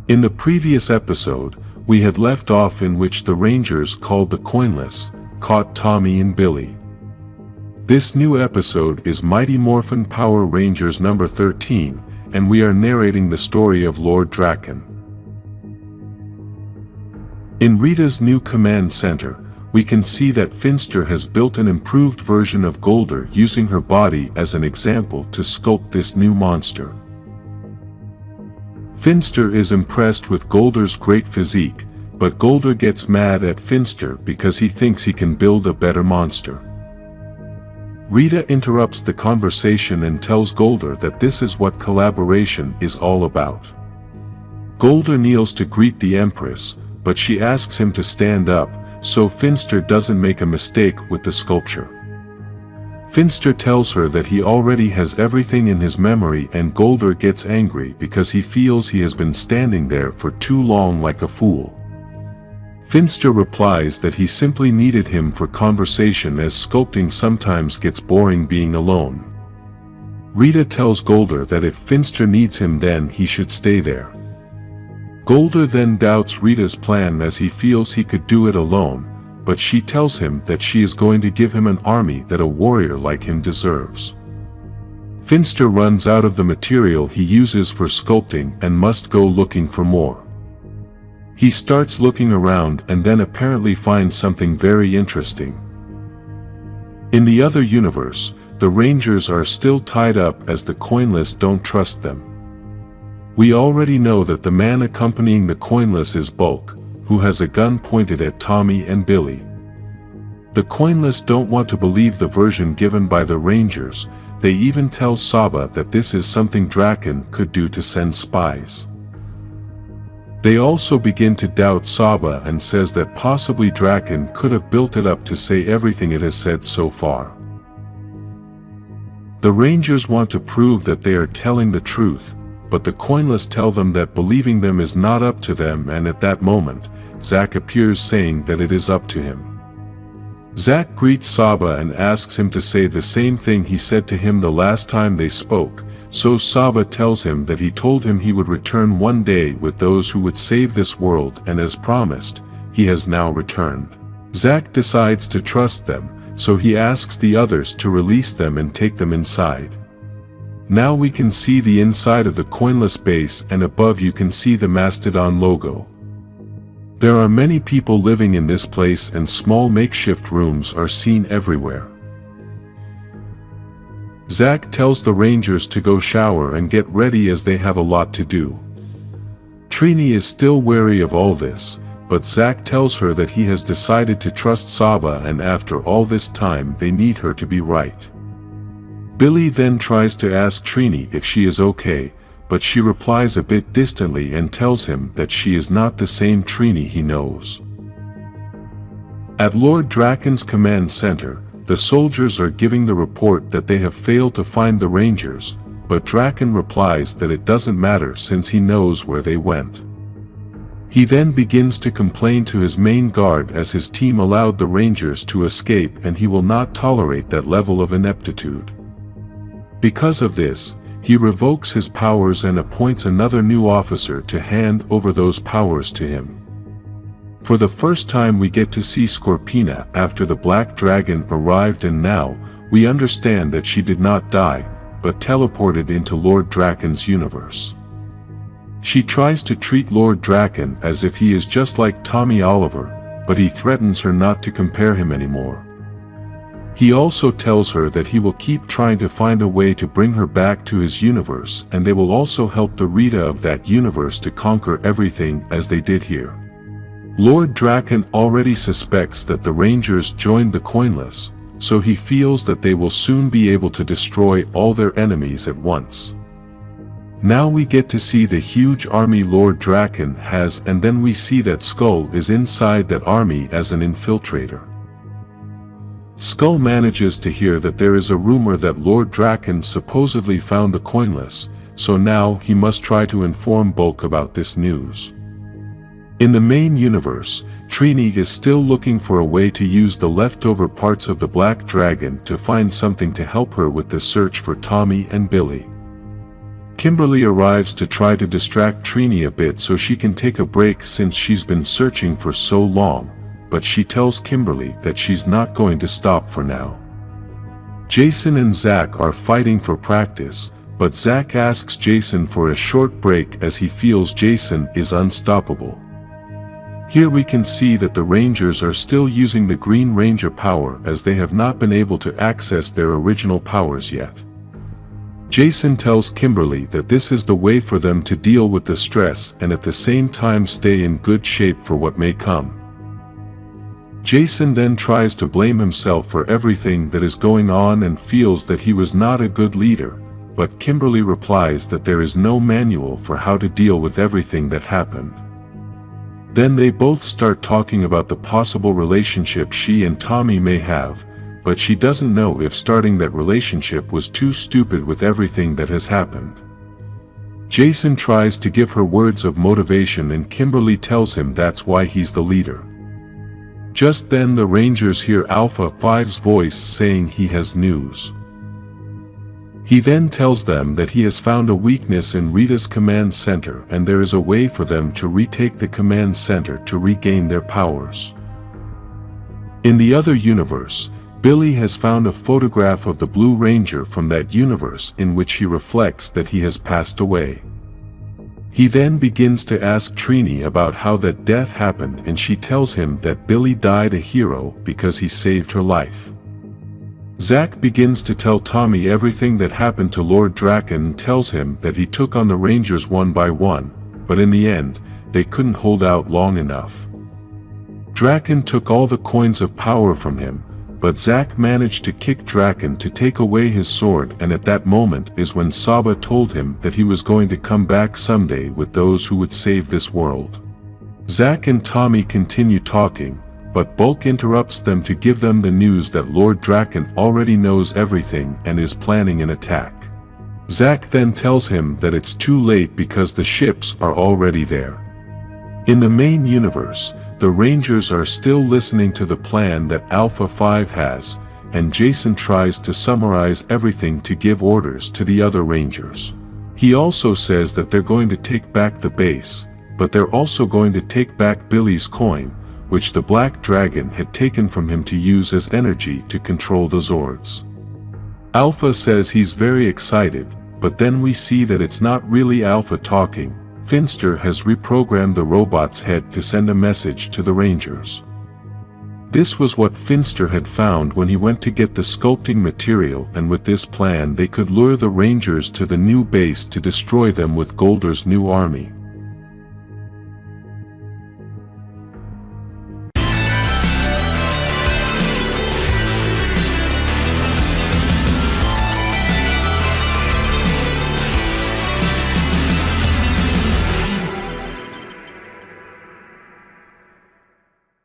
In the previous episode, we had left off in which the Rangers called the Coinless caught Tommy and Billy. This new episode is Mighty Morphin Power Rangers number 13, and we are narrating the story of Lord Drakkon. In Rita's new command center, we can see that Finster has built an improved version of Goldar using her body as an example to sculpt this new monster. Finster is impressed with Goldar's great physique, but Goldar gets mad at Finster because he thinks he can build a better monster. Rita interrupts the conversation and tells Goldar that this is what collaboration is all about. Goldar kneels to greet the Empress, but she asks him to stand up, so Finster doesn't make a mistake with the sculpture. Finster tells her that he already has everything in his memory, and Goldar gets angry because he feels he has been standing there for too long like a fool. Finster replies that he simply needed him for conversation, as sculpting sometimes gets boring being alone. Rita tells Goldar that if Finster needs him, then he should stay there. Goldar then doubts Rita's plan as he feels he could do it alone, but she tells him that she is going to give him an army that a warrior like him deserves. Finster runs out of the material he uses for sculpting and must go looking for more. He starts looking around and then apparently finds something very interesting. In the other universe, the Rangers are still tied up as the Coinless don't trust them. We already know that the man accompanying the Coinless is Bulk, who has a gun pointed at Tommy and Billy. The Coinless don't want to believe the version given by the Rangers. They even tell Saban that this is something Drakkon could do to send spies. They also begin to doubt Saban and says that possibly Drakkon could have built it up to say everything it has said so far. The Rangers want to prove that they are telling the truth, but the Coinless tell them that believing them is not up to them, and at that moment, Zack appears saying that it is up to him. Zack greets Saban and asks him to say the same thing he said to him the last time they spoke, so Saban tells him that he told him he would return one day with those who would save this world, and as promised, he has now returned. Zack decides to trust them, so he asks the others to release them and take them inside. Now we can see the inside of the Coinless base, and above you can see the Mastodon logo. There are many people living in this place, and small makeshift rooms are seen everywhere. Zack tells the Rangers to go shower and get ready as they have a lot to do. Trini is still wary of all this, but Zack tells her that he has decided to trust Saban, and after all this time they need her to be right. Billy then tries to ask Trini if she is okay, but she replies a bit distantly and tells him that she is not the same Trini he knows. At Lord Drakkon's command center, the soldiers are giving the report that they have failed to find the Rangers, but Drakkon replies that it doesn't matter since he knows where they went. He then begins to complain to his main guard as his team allowed the Rangers to escape, and he will not tolerate that level of ineptitude. Because of this, he revokes his powers and appoints another new officer to hand over those powers to him. For the first time we get to see Scorpina after the Black Dragon arrived, and now we understand that she did not die, but teleported into Lord Drakkon's universe. She tries to treat Lord Drakkon as if he is just like Tommy Oliver, but he threatens her not to compare him anymore. He also tells her that he will keep trying to find a way to bring her back to his universe, and they will also help the Rita of that universe to conquer everything as they did here. Lord Drakkon already suspects that the Rangers joined the Coinless, so he feels that they will soon be able to destroy all their enemies at once. Now we get to see the huge army Lord Drakkon has, and then we see that Skull is inside that army as an infiltrator. Skull manages to hear that there is a rumor that Lord Drakkon supposedly found the Coinless, so now he must try to inform Bulk about this news. In the main universe, Trini is still looking for a way to use the leftover parts of the Black Dragon to find something to help her with the search for Tommy and Billy. Kimberly arrives to try to distract Trini a bit so she can take a break since she's been searching for so long, but she tells Kimberly that she's not going to stop for now. Jason and Zack are fighting for practice, but Zack asks Jason for a short break as he feels Jason is unstoppable. Here we can see that the Rangers are still using the Green Ranger power as they have not been able to access their original powers yet. Jason tells Kimberly that this is the way for them to deal with the stress and at the same time stay in good shape for what may come. Jason then tries to blame himself for everything that is going on and feels that he was not a good leader, but Kimberly replies that there is no manual for how to deal with everything that happened. Then they both start talking about the possible relationship she and Tommy may have, but she doesn't know if starting that relationship was too stupid with everything that has happened. Jason tries to give her words of motivation and Kimberly tells him that's why he's the leader. Just then the Rangers hear Alpha 5's voice saying he has news. He then tells them that he has found a weakness in Rita's command center and there is a way for them to retake the command center to regain their powers. In the other universe, Billy has found a photograph of the Blue Ranger from that universe in which he reflects that he has passed away. He then begins to ask Trini about how that death happened and she tells him that Billy died a hero because he saved her life. Zack begins to tell Tommy everything that happened to Lord Drakkon and tells him that he took on the Rangers one by one, but in the end, they couldn't hold out long enough. Drakkon took all the coins of power from him, but Zack managed to kick Drakkon to take away his sword and at that moment is when Saba told him that he was going to come back someday with those who would save this world. Zack and Tommy continue talking, but Bulk interrupts them to give them the news that Lord Drakkon already knows everything and is planning an attack. Zack then tells him that it's too late because the ships are already there. In the main universe, the Rangers are still listening to the plan that Alpha 5 has, and Jason tries to summarize everything to give orders to the other Rangers. He also says that they're going to take back the base, but they're also going to take back Billy's coin, which the Black Dragon had taken from him to use as energy to control the Zords. Alpha says he's very excited, but then we see that it's not really Alpha talking. Finster has reprogrammed the robot's head to send a message to the Rangers. This was what Finster had found when he went to get the sculpting material, and with this plan they could lure the Rangers to the new base to destroy them with Goldar's new army.